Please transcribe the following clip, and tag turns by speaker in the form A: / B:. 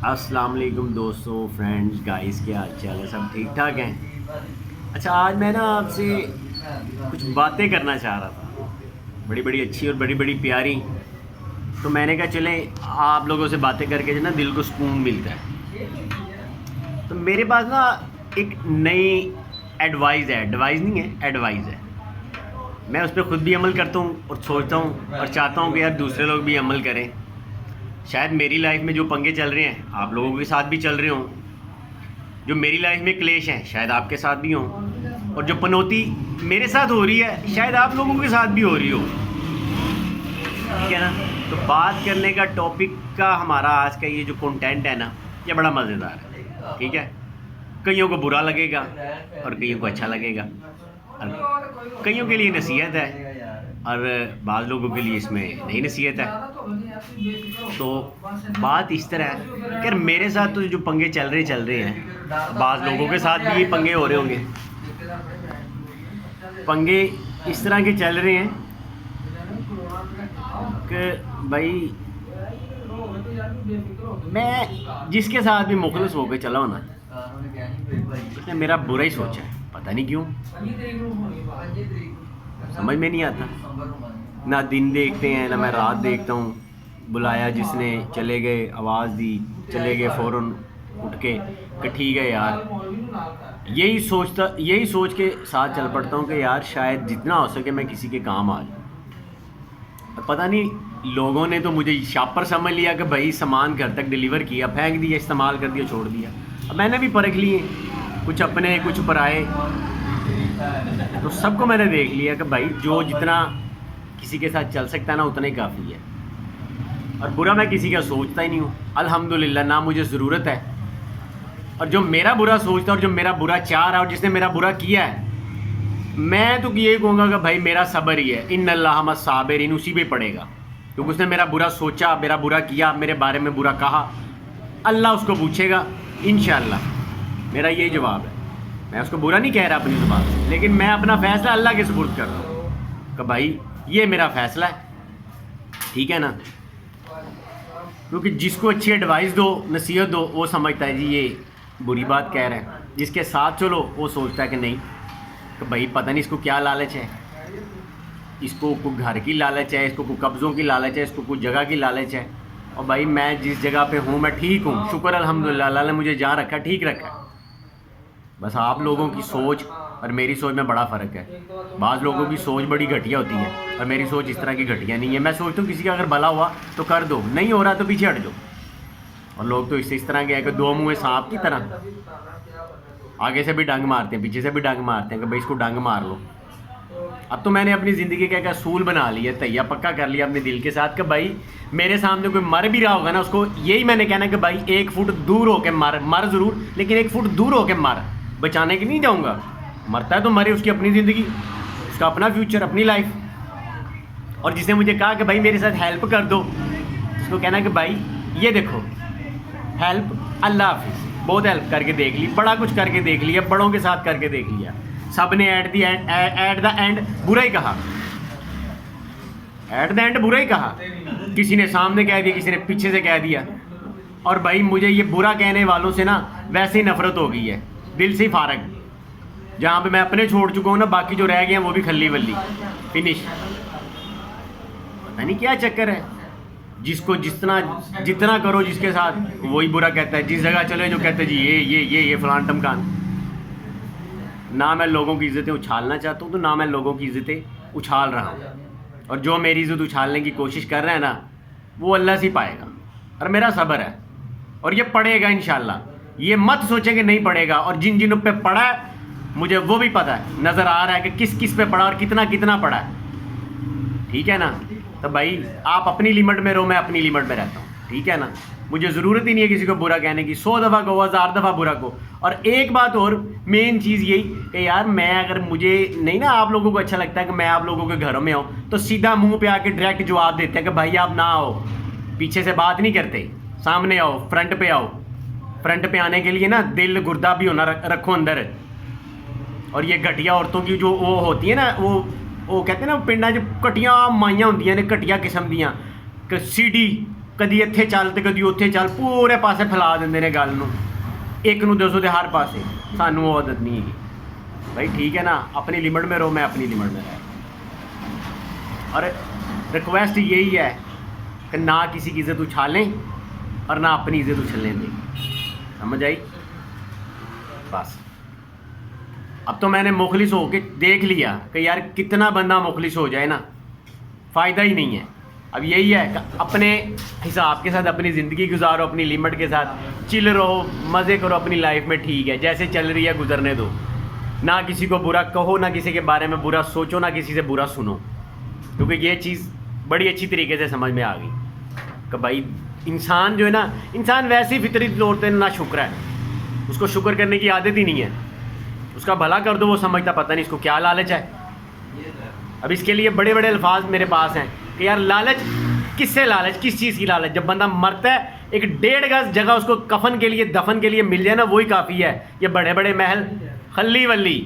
A: अस्सलाम वालेकुम दोस्तों, फ्रेंड्स, गाइस, क्या हाल चाल है? सब ठीक ठाक हैं? अच्छा, आज मैं ना आपसे कुछ बातें करना चाह रहा था, बड़ी बड़ी अच्छी और बड़ी बड़ी प्यारी। तो मैंने कहा चलें आप लोगों से बातें करके जो ना दिल को सुकून मिलता है। तो मेरे पास ना एक नई एडवाइस है, एडवाइस नहीं है, एडवाइस है। मैं उस पर ख़ुद भी अमल करता हूँ और सोचता हूँ और चाहता हूँ कि यार दूसरे लोग भी अमल करें। शायद मेरी लाइफ में जो पंगे चल रहे हैं आप लोगों के साथ भी चल रहे हों, जो मेरी लाइफ में क्लेश हैं शायद आपके साथ भी हों, और जो पनौती मेरे साथ हो रही है शायद आप लोगों के साथ भी हो रही हो। ठीक है ना? तो बात करने का टॉपिक का हमारा आज का ये जो कंटेंट है ना, ये बड़ा मज़ेदार है। ठीक है, कईयों को बुरा लगेगा और कईयों को अच्छा लगेगा, और कईयों के लिए नसीहत है और बाज़ लोगों के लिए इसमें नई नसीहत है। तो बात इस तरह है कि मेरे साथ तो जो पंगे चल रहे हैं, बाज़ लोगों के साथ भी ये पंगे हो रहे होंगे। पंगे इस तरह के चल रहे हैं कि भाई मैं जिसके साथ भी मुखलिस होकर चला हूँ ना, उसने मेरा बुरा ही सोचा है, पता नहीं क्यों, समझ में नहीं आता। ना दिन देखते हैं ना मैं रात देखता हूँ। बुलाया जिसने चले गए, आवाज़ दी चले गए, फ़ौरन उठ के कि ठीक है यार। यही सोच के साथ चल पड़ता हूँ कि यार शायद जितना हो सके मैं किसी के काम आ जाऊँ। पता नहीं लोगों ने तो मुझे शापर समझ लिया कि भाई सामान घर तक डिलीवर किया, फेंक दिया, इस्तेमाल कर दिया, छोड़ दिया। अब मैंने भी परख लिए, कुछ अपने कुछ पराए, तो सबको मैंने देख लिया कि भाई जो जितना किसी के साथ चल सकता है ना उतना ही काफ़ी है। और बुरा मैं किसी का सोचता ही नहीं हूँ, अल्हम्दुलिल्लाह, ना मुझे ज़रूरत है। और जो मेरा बुरा सोचता है और जो मेरा बुरा चाह रहा है और जिसने मेरा बुरा किया है, मैं तो यही कहूँगा कि भाई मेरा सब्र ही है, इन्नल्लाह मअस साबिरीन, उसी पे पड़ेगा। क्योंकि उसने मेरा बुरा सोचा, मेरा बुरा किया, मेरे बारे में बुरा कहा, अल्लाह उसको पूछेगा इंशाअल्लाह। मेरा यही जवाब है। मैं उसको बुरा नहीं कह रहा अपनी ज़ुबान से, लेकिन मैं अपना फ़ैसला अल्लाह के सुपुर्द कर रहा हूँ कि भाई ये मेरा फ़ैसला है। ठीक है ना? क्योंकि जिसको अच्छी एडवाइस दो, नसीहत दो, वो समझता है जी ये बुरी बात कह रहे हैं। जिसके साथ चलो वो सोचता है कि नहीं, कि भाई पता नहीं इसको क्या लालच है, इसको कोई घर की लालच है, इसको कोई कब्ज़ों की लालच है, इसको कोई जगह की लालच है। और भाई मैं जिस जगह पे हूँ मैं ठीक हूँ, शुक्र अल्हम्दुलिल्लाह, अल्लाह ने मुझे जहाँ रखा ठीक रखा है। बस आप लोगों की सोच और मेरी सोच में बड़ा फ़र्क है। बाज़ लोगों की सोच बड़ी घटिया होती है और मेरी सोच इस तरह की घटिया नहीं है। मैं सोचता हूँ किसी का अगर भला हुआ तो कर दो, नहीं हो रहा तो पीछे हट जाओ। और लोग तो इस तरह के हैं कि दो मुँहे सांप की तरह, आगे से भी डंग मारते हैं, पीछे से भी डंग मारते हैं कि भाई इसको डंग मार लो। अब तो मैंने अपनी ज़िंदगी का एक असूल बना लिया, तैया पक्का कर लिया अपने दिल के साथ कि भाई मेरे सामने कोई मर भी रहा होगा ना, उसको यही मैंने कहना कि भाई 1 फुट दूर होकर मर ज़रूर, लेकिन 1 फुट दूर होकर मर, बचाने की नहीं जाऊँगा। मरता है तो मरे, उसकी अपनी ज़िंदगी, उसका अपना फ्यूचर, अपनी लाइफ। और जिसने मुझे कहा कि भाई मेरे साथ हेल्प कर दो, उसको कहना कि भाई ये देखो हेल्प, अल्लाह हाफिज़, बहुत हेल्प करके देख ली, बड़ा कुछ करके देख लिया, बड़ों के साथ करके देख लिया, सब ने एट द एंड बुरा ही कहा, एट द एंड बुरा ही कहा। किसी ने सामने कह दिया, किसी ने पीछे से कह दिया। और भाई मुझे ये बुरा कहने वालों से ना वैसे ही नफरत हो गई है, दिल से ही फारग। जहाँ पे मैं अपने छोड़ चुका हूँ ना, बाकी जो रह गए हैं वो भी खल्ली वल्ली, फिनिश। पता नहीं क्या चक्कर है, जिसको जितना करो जिसके साथ वही बुरा कहता है। जिस जगह चले जो कहते हैं जी ये फलान टमकान। ना मैं लोगों की इज़्ज़तें उछालना चाहता हूँ, तो ना मैं लोगों की इज़्ज़तें उछाल रहा हूँ। और जो मेरी इज़्ज़त उछालने की कोशिश कर रहा है ना, वो अल्लाह से पाएगा। और मेरा सब्र है और ये पड़ेगा इंशाअल्लाह। ये मत सोचे कि नहीं पड़ेगा, और जिन जिन पे पड़ा है मुझे वो भी पता है, नज़र आ रहा है कि किस किस पे पड़ा और कितना पड़ा है। ठीक है ना? तो भाई आप अपनी लिमिट में रहो, मैं अपनी लिमिट में रहता हूँ। ठीक है ना? मुझे ज़रूरत ही नहीं है किसी को बुरा कहने की, 100 दफ़ा कहो, 1000 दफ़ा बुरा को। और एक बात और, मेन चीज़ यही कि यार मैं अगर मुझे नहीं ना आप लोगों को अच्छा लगता है कि मैं आप लोगों के घरों में आऊँ, तो सीधा मुँह पे आके डायरेक्ट जवाब देते हैं कि भाई आप ना आओ, पीछे से बात नहीं करते, सामने आओ, फ्रंट पे आओ। फ्रंट पे आने के लिए ना दिल गुर्दा भी होना रखो अंदर। और ये घटिया औरतों की जो वो होती है ना, वो कहते हैं ना पिंडा च घटिया माइयां होंदियां ने, घटिया किस्म दियां, सीडी कदी ਇੱਥੇ ਚੱਲ ਤੇ ਕਦੀ ਉੱਥੇ ਚੱਲ, ਪੂਰੇ ਪਾਸੇ ਫੈਲਾ ਦਿੰਦੇ ਨੇ ਗੱਲ ਨੂੰ, ਇੱਕ ਨੂੰ ਦੱਸੋ ਤੇ ਹਰ ਪਾਸੇ। ਸਾਨੂੰ ਉਹ आदत नहीं है भाई, ठीक है ना, अपनी लिमिट में रहो, मैं अपनी लिमिट में रह। और रिक्वेस्ट यही है कि ना किसी की इज़्ज़त उछालें और ना अपनी इज़्ज़त उछलने दें, समझ आई? बस अब तो मैंने मुखलिस हो के देख लिया कि यार कितना बंदा मुखलिस हो जाए ना फ़ायदा ही नहीं है। अब यही है कि अपने हिसाब के साथ अपनी ज़िंदगी गुजारो, अपनी लिमिट के साथ चिल रहो, मज़े करो अपनी लाइफ में, ठीक है, जैसे चल रही है गुजरने दो। ना किसी को बुरा कहो, ना किसी के बारे में बुरा सोचो, ना किसी से बुरा सुनो, क्योंकि ये चीज़ बड़ी अच्छी तरीके से समझ में आ गई कि भाई इंसान जो है ना, इंसान वैसे ही फितरी तौर पर ना शुक्र है, उसको शुक्र करने की आदत ही नहीं है। उसका भला कर दो वो समझता पता नहीं इसको क्या लालच है। अब इसके लिए बड़े बड़े अल्फाज मेरे पास हैं कि यार लालच किससे, लालच किस चीज़ की लालच? जब बंदा मरता है 1.5 गज जगह उसको कफन के लिए, दफन के लिए मिल जाए ना, वही काफ़ी है। ये बड़े बड़े महल खल्ली वल्ली